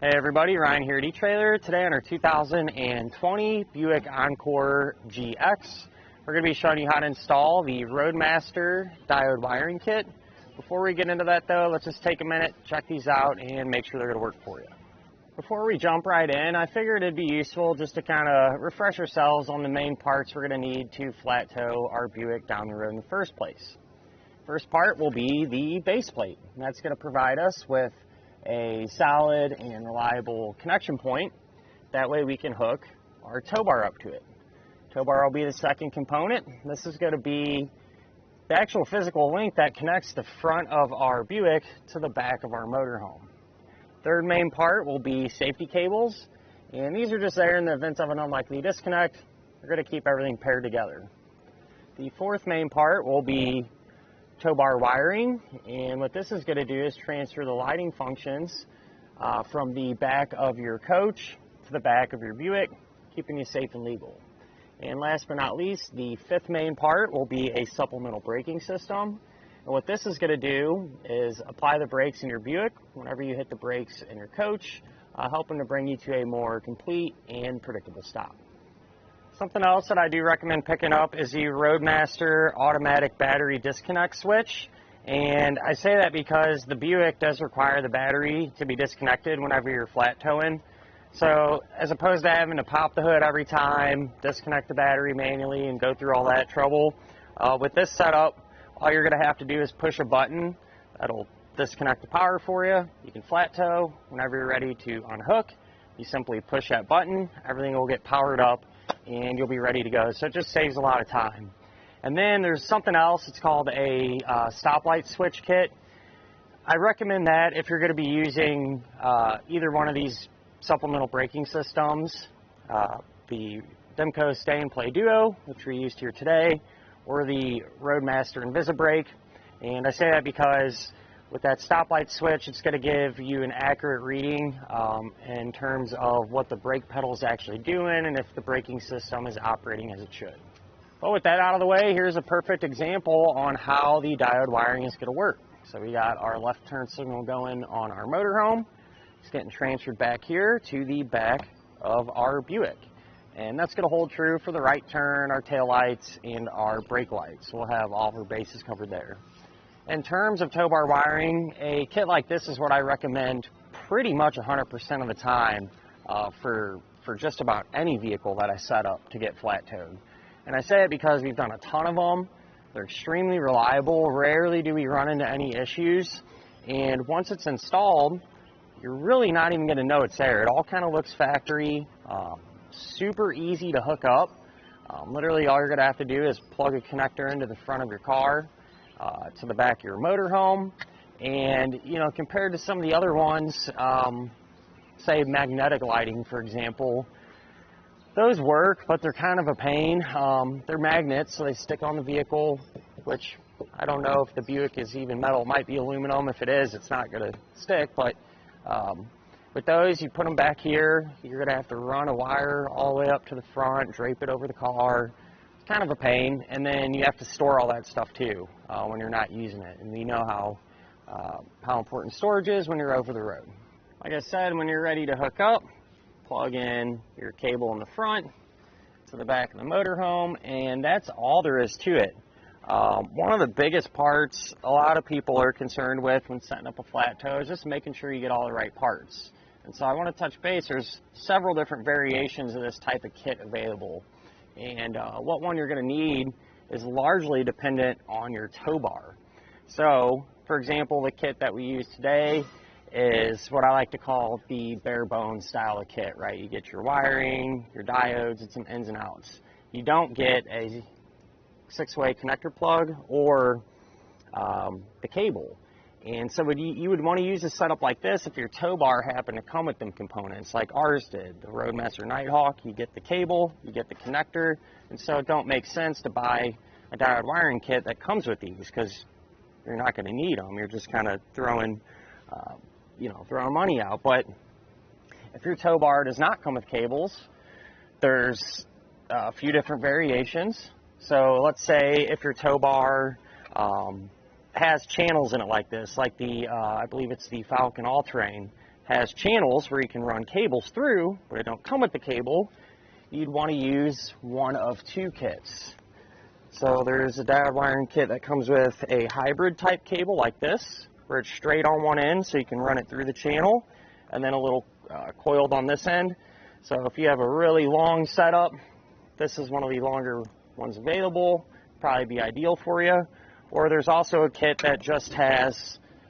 Hey everybody, Ryan here at etrailer. Today on our 2020 Buick Encore GX, we're going to be showing you how to install the Roadmaster Diode Wiring Kit. Before we get into that though, let's just take a minute, check these out, and make sure they're going to work for you. Before we jump right in, I figured it'd be useful just to kind of refresh ourselves on the main parts we're going to need to flat tow our Buick down the road in the first place. First part will be the base plate. And that's going to provide us with a solid and reliable connection point. That way we can hook our tow bar up to it. Tow bar will be the second component. This is going to be the actual physical link that connects the front of our Buick to the back of our motorhome. Third main part will be safety cables, and these are just there in the event of an unlikely disconnect. They're going to keep everything paired together. The fourth main part will be tow bar wiring, and what this is going to do is transfer the lighting functions from the back of your coach to the back of your Buick, keeping you safe and legal. And last but not least, the fifth main part will be a supplemental braking system. And what this is going to do is apply the brakes in your Buick whenever you hit the brakes in your coach, helping to bring you to a more complete and predictable stop. Something else that I do recommend picking up is the Roadmaster automatic battery disconnect switch. And I say that because the Buick does require the battery to be disconnected whenever you're flat towing. So as opposed to having to pop the hood every time, disconnect the battery manually, and go through all that trouble, with this setup, all you're going to have to do is push a button that'll disconnect the power for you. You can flat tow. Whenever you're ready to unhook, you simply push that button, everything will get powered up, and you'll be ready to go. So it just saves a lot of time. And then there's something else. It's called a stoplight switch kit. I recommend that if you're going to be using either one of these supplemental braking systems, the Demco Stay and Play Duo, which we used here today, or the Roadmaster InvisiBrake. And I say that because with that stoplight switch, it's going to give you an accurate reading in terms of what the brake pedal is actually doing and if the braking system is operating as it should. But with that out of the way, here's a perfect example on how the diode wiring is going to work. So we got our left turn signal going on our motorhome. It's getting transferred back here to the back of our Buick. And that's going to hold true for the right turn, our tail lights, and our brake lights. We'll have all of our bases covered there. In terms of tow bar wiring, a kit like this is what I recommend pretty much 100% of the time for just about any vehicle that I set up to get flat towed. And I say it because we've done a ton of them. They're extremely reliable. Rarely do we run into any issues. And once it's installed, you're really not even going to know it's there. It all kind of looks factory, super easy to hook up. Literally all you're going to have to do is plug a connector into the front of your car, to the back of your motorhome, and you know, compared to some of the other ones, say magnetic lighting for example, those work, but they're kind of a pain. They're magnets, so they stick on the vehicle, which I don't know if the Buick is even metal. It might be aluminum. If it is, it's not going to stick, but with those, you put them back here, you're going to have to run a wire all the way up to the front, drape it over the car. Kind of a pain, and then you have to store all that stuff too when you're not using it, and we know how important storage is when you're over the road. Like I said, when you're ready to hook up, plug in your cable in the front to the back of the motorhome, and that's all there is to it. One of the biggest parts a lot of people are concerned with when setting up a flat tow is just making sure you get all the right parts. And so I want to touch base. There's several different variations of this type of kit available. And what one you're going to need is largely dependent on your tow bar. So, for example, the kit that we use today is what I like to call the bare bones style of kit, right? You get your wiring, your diodes, and some ins and outs. You don't get a 6-way connector plug or the cable. And so you would want to use a setup like this if your tow bar happened to come with them components like ours did. The Roadmaster Nighthawk, you get the cable, you get the connector, and so it don't make sense to buy a diode wiring kit that comes with these because you're not going to need them. You're just kind of throwing money out. But if your tow bar does not come with cables, there's a few different variations. So let's say if your tow bar has channels in it like this, like the, I believe it's the Falcon All-Terrain. has channels where you can run cables through, but it don't come with the cable, you'd want to use one of two kits. So there's a diode wiring kit that comes with a hybrid type cable like this, where it's straight on one end so you can run it through the channel, and then a little coiled on this end. So if you have a really long setup, this is one of the longer ones available, probably be ideal for you. Or there's also a kit that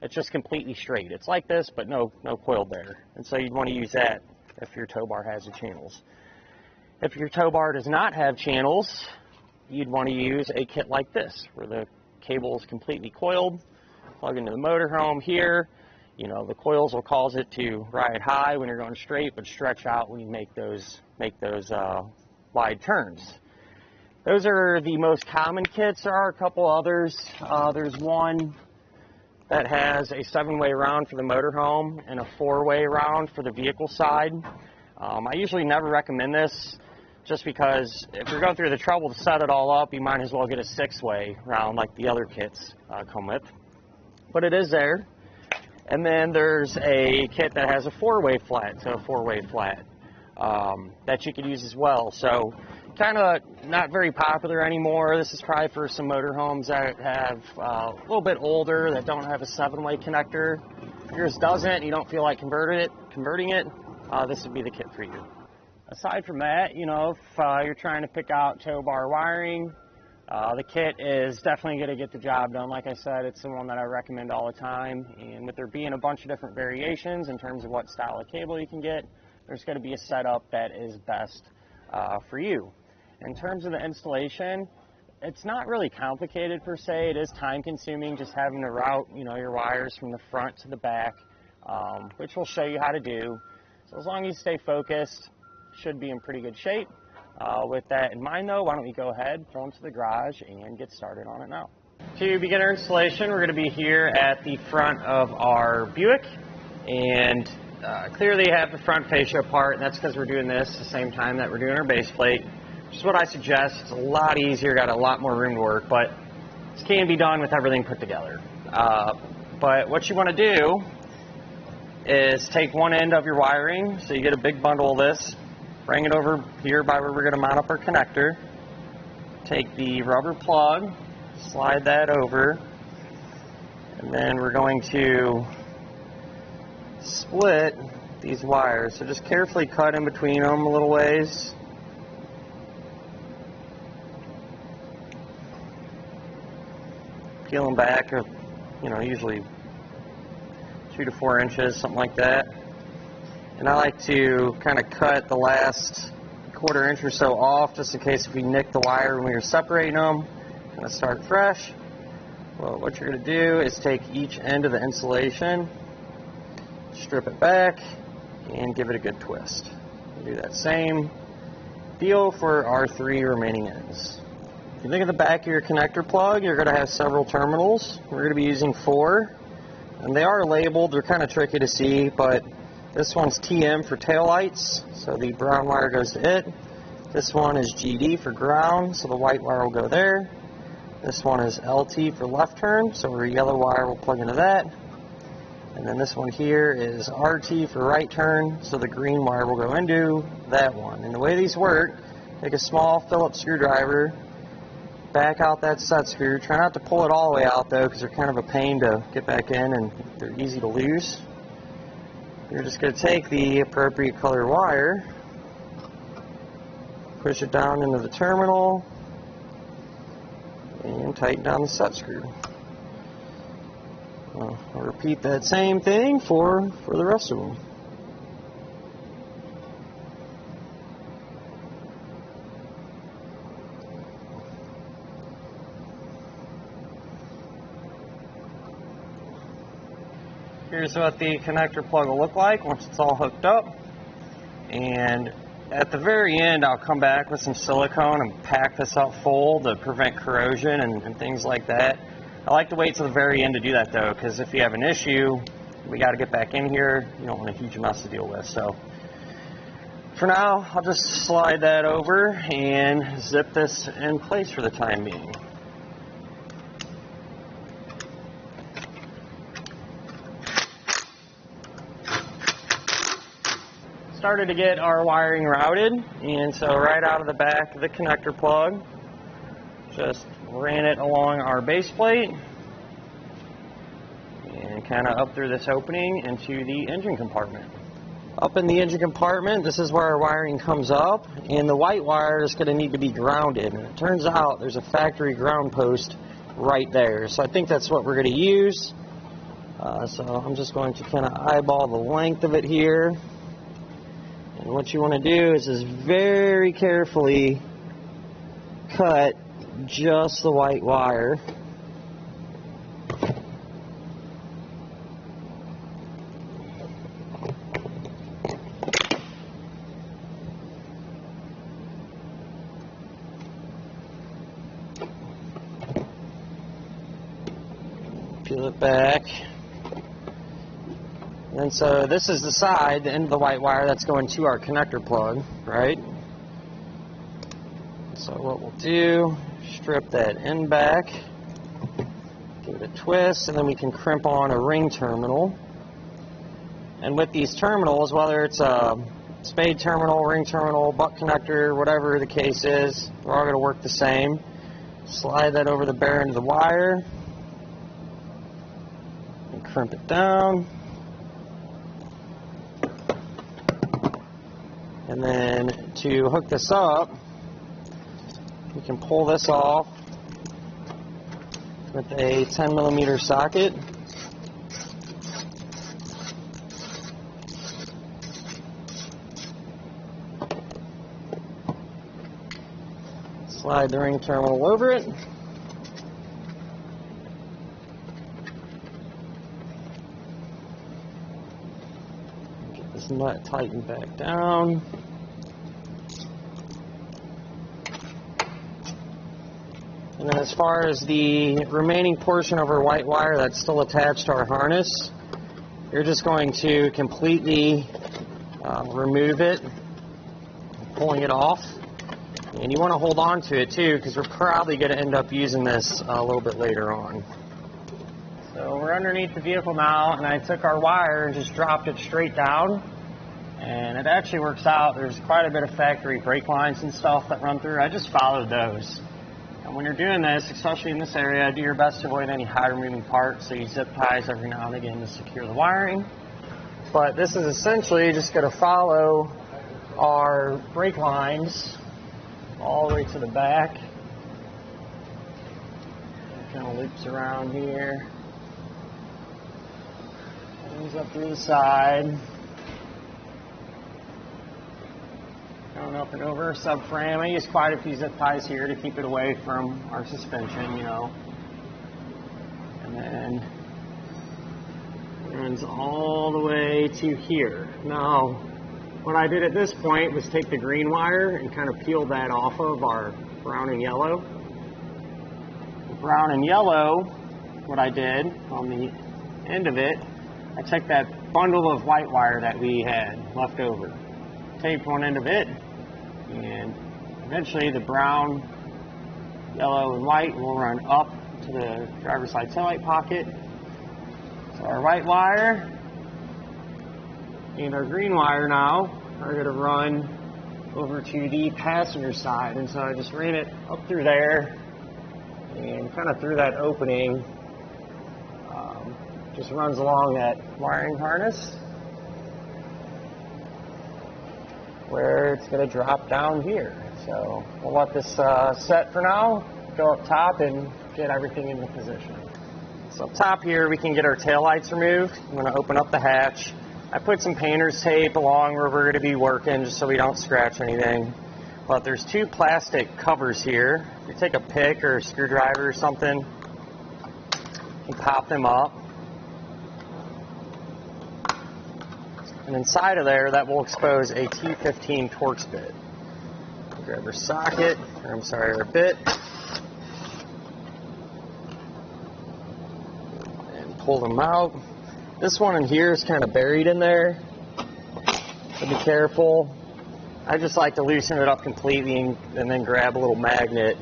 it's just completely straight. It's like this, but no coil there. And so you'd want to use that if your tow bar has the channels. If your tow bar does not have channels, you'd want to use a kit like this, where the cable is completely coiled. Plug into the motorhome here. You know, the coils will cause it to ride high when you're going straight, but stretch out when you make those wide turns. Those are the most common kits. There are a couple others. There's one that has a 7-way round for the motorhome and a 4-way round for the vehicle side. I usually never recommend this, just because if you're going through the trouble to set it all up, you might as well get a 6-way round like the other kits come with. But it is there. And then there's a kit that has a 4-way flat, so a 4-way flat that you could use as well. So kind of not very popular anymore. This is probably for some motorhomes that have a little bit older, that don't have a 7-way connector. If yours doesn't, you don't feel like converting it, this would be the kit for you. Aside from that, you know, if you're trying to pick out tow bar wiring, the kit is definitely going to get the job done. Like I said, it's the one that I recommend all the time. And with there being a bunch of different variations in terms of what style of cable you can get, there's going to be a setup that is best for you. In terms of the installation, it's not really complicated per se. It is time consuming, just having to route, you know, your wires from the front to the back, which we'll show you how to do. So as long as you stay focused, should be in pretty good shape. With that in mind though, why don't we go ahead, pull into the garage, and get started on it now. To begin our installation, we're going to be here at the front of our Buick, and clearly have the front fascia apart, and that's because we're doing this at the same time that we're doing our base plate, which is what I suggest. It's a lot easier, got a lot more room to work, but this can be done with everything put together. But what you want to do is take one end of your wiring, so you get a big bundle of this, bring it over here by where we're going to mount up our connector, take the rubber plug, slide that over, and then we're going to split these wires. So just carefully cut in between them a little ways. Peel them back, you know, usually 2 to 4 inches, something like that. And I like to kind of cut the last 1/4 inch or so off, just in case if we nick the wire when we were separating them. Kind of start fresh. Well, what you're going to do is take each end of the insulation, strip it back, and give it a good twist. We'll do that same deal for our 3 remaining ends. If you look at the back of your connector plug, you're going to have several terminals. We're going to be using 4, and they are labeled. They're kind of tricky to see, but this one's TM for taillights, so the brown wire goes to it. This one is GD for ground, so the white wire will go there. This one is LT for left turn, so our yellow wire will plug into that. And then this one here is RT for right turn, so the green wire will go into that one. And the way these work, take a small Phillips screwdriver, back out that set screw. Try not to pull it all the way out though, because they're kind of a pain to get back in and they're easy to lose. You're just going to take the appropriate color wire, push it down into the terminal, and tighten down the set screw. I'll repeat that same thing for the rest of them. Here's what the connector plug will look like once it's all hooked up. And at the very end, I'll come back with some silicone and pack this up full to prevent corrosion and things like that. I like to wait till the very end to do that though, because if you have an issue, we got to get back in here. You don't want a huge mess to deal with. So for now, I'll just slide that over and zip this in place for the time being. started to get our wiring routed, and so right out of the back of the connector plug, just ran it along our base plate and kind of up through this opening into the engine compartment. Up in the engine compartment, this is where our wiring comes up, and the white wire is going to need to be grounded. And it turns out there's a factory ground post right there, so I think that's what we're going to use. So I'm just going to kind of eyeball the length of it here. And what you want to do is just very carefully cut just the white wire. Peel it back. And so this is the side, the end of the white wire that's going to our connector plug, right? So what we'll do, strip that end back, give it a twist, and then we can crimp on a ring terminal. And with these terminals, whether it's a spade terminal, ring terminal, butt connector, whatever the case is, they're all going to work the same. Slide that over the bare end of the wire and crimp it down. And then to hook this up, we can pull this off with a 10mm socket. Slide the ring terminal over it. Get this nut tightened back down. And then as far as the remaining portion of our white wire that's still attached to our harness, you're just going to completely remove it, pulling it off. And you want to hold on to it too, because we're probably going to end up using this a little bit later on. So we're underneath the vehicle now, and I took our wire and just dropped it straight down. And it actually works out. There's quite a bit of factory brake lines and stuff that run through. I just followed those. And when you're doing this, especially in this area, do your best to avoid any high moving parts, so you zip ties every now and again to secure the wiring. But this is essentially just going to follow our brake lines all the way to the back. It kind of loops around here. Comes up through the side. Going up and over subframe. I use quite a few zip ties here to keep it away from our suspension, you know. And then it runs all the way to here. Now, what I did at this point was take the green wire and kind of peel that off of our brown and yellow. The brown and yellow, what I did on the end of it, I took that bundle of white wire that we had left over, taped one end of it, and eventually the brown, yellow, and white will run up to the driver's side taillight pocket. So our white wire and our green wire now are going to run over to the passenger side. And so I just ran it up through there and kind of through that opening. Just runs along that wiring harness where it's going to drop down here. So we'll let this set for now, go up top and get everything into position. So up top here we can get our taillights removed. I'm going to open up the hatch. I put some painter's tape along where we're going to be working just so we don't scratch anything. But there's two plastic covers here. If you take a pick or a screwdriver or something, you can pop them up. And inside of there, that will expose a T15 Torx bit. Grab our socket, or I'm sorry, our bit, and pull them out. This one in here is kind of buried in there, so be careful. I just like to loosen it up completely and then grab a little magnet,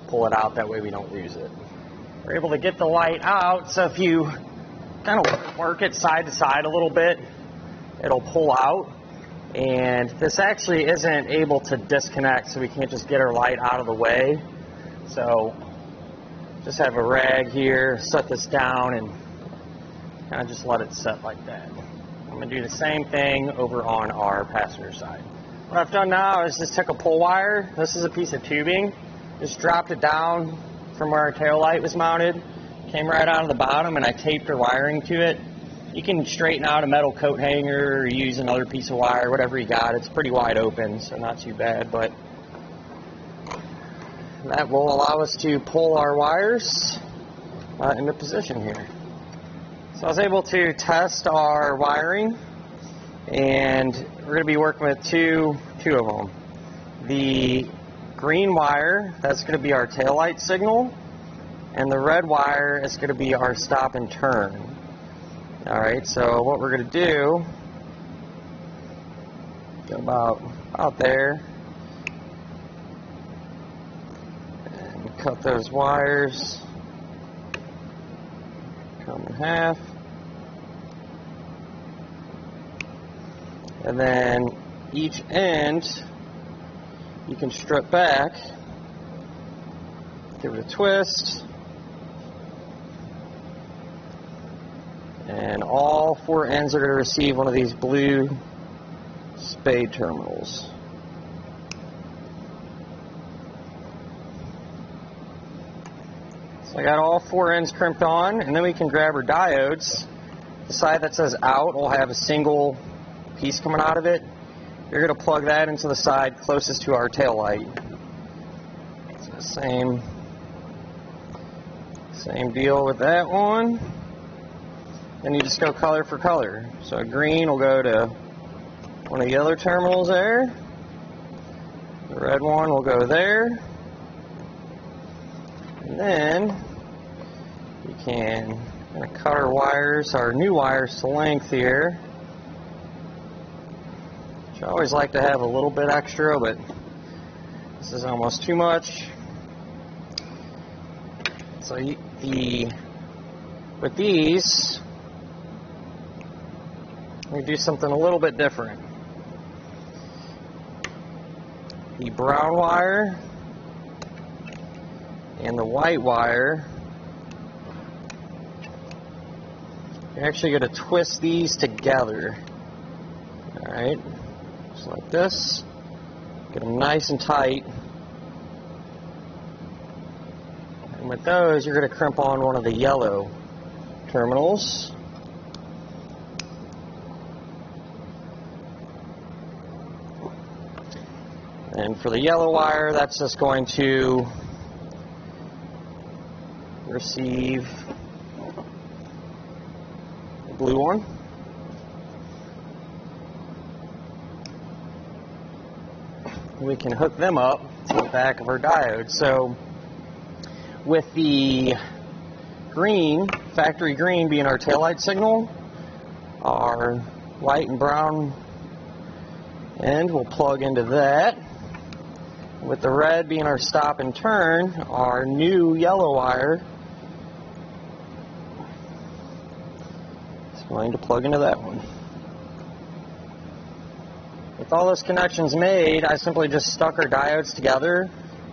pull it out, that way we don't lose it. We're able to get the light out, so if you kind of work it side to side a little bit, it'll pull out. And this actually isn't able to disconnect, so we can't just get our light out of the way. So just have a rag here, set this down, and kind of just let it set like that. I'm going to do the same thing over on our passenger side. What I've done now is just took a pull wire. This is a piece of tubing. Just dropped it down from where our tail light was mounted. Came right out of the bottom, and I taped our wiring to it. You can straighten out a metal coat hanger or use another piece of wire, whatever you got. It's pretty wide open, so not too bad, but that will allow us to pull our wires into position here. So I was able to test our wiring, and we're going to be working with two of them. The green wire, that's going to be our taillight signal, and the red wire is going to be our stop and turn. Alright, so what we're going to do, go about there, and cut those wires, cut them in half, and then each end you can strip back, give it a twist, and all four ends are going to receive one of these blue spade terminals. So I got all four ends crimped on, and then we can grab our diodes. The side that says out will have a single piece coming out of it. You're going to plug that into the side closest to our tail light. So same deal with that one. Then you just go color for color. So green will go to one of the other terminals there. The red one will go there. And then you can kind of cut our wires, our new wires to length here. Which I always like to have a little bit extra, but this is almost too much. So with these, we do something a little bit different. The brown wire and the white wire, you're actually going to twist these together. Alright, just like this. Get them nice and tight. And with those, you're going to crimp on one of the yellow terminals. And for the yellow wire, that's just going to receive the blue one. We can hook them up to the back of our diode. So with the green, factory green being our taillight signal, our white and brown end will plug into that. With the red being our stop and turn, our new yellow wire is going to plug into that one. With all those connections made, I simply just stuck our diodes together.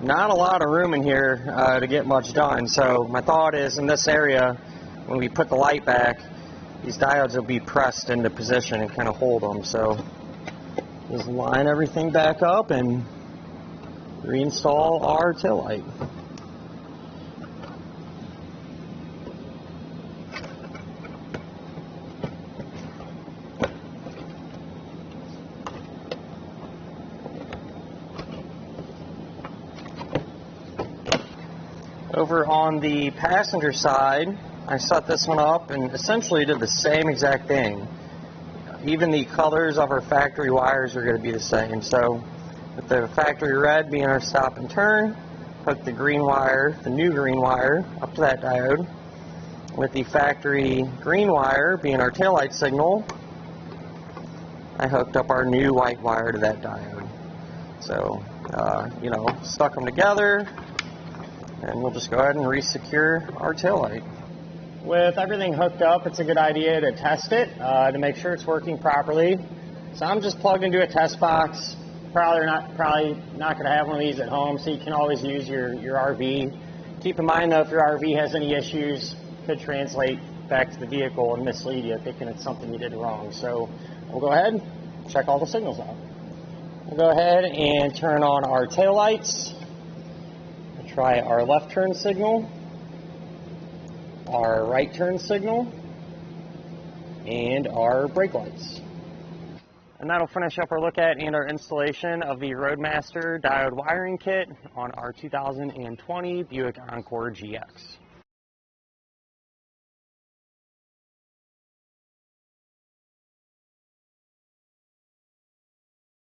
Not a lot of room in here to get much done, so my thought is in this area, when we put the light back, these diodes will be pressed into position and kind of hold them. So just line everything back up and reinstall our tail light. Over on the passenger side, I set this one up and essentially did the same exact thing. Even the colors of our factory wires are going to be the same. So with the factory red being our stop and turn, hook the green wire, the new green wire, up to that diode. With the factory green wire being our taillight signal, I hooked up our new white wire to that diode. So, stuck them together, and we'll just go ahead and re-secure our taillight. With everything hooked up, it's a good idea to test it to make sure it's working properly. So I'm just plugged into a test box. Probably not going to have one of these at home, so you can always use your RV. Keep in mind though, if your RV has any issues, it could translate back to the vehicle and mislead you thinking it's something you did wrong. So we'll go ahead and check all the signals out. We'll go ahead and turn on our tail lights. We'll try our left turn signal, our right turn signal, and our brake lights. And that'll finish up our look at and our installation of the Roadmaster Diode Wiring Kit on our 2020 Buick Encore GX.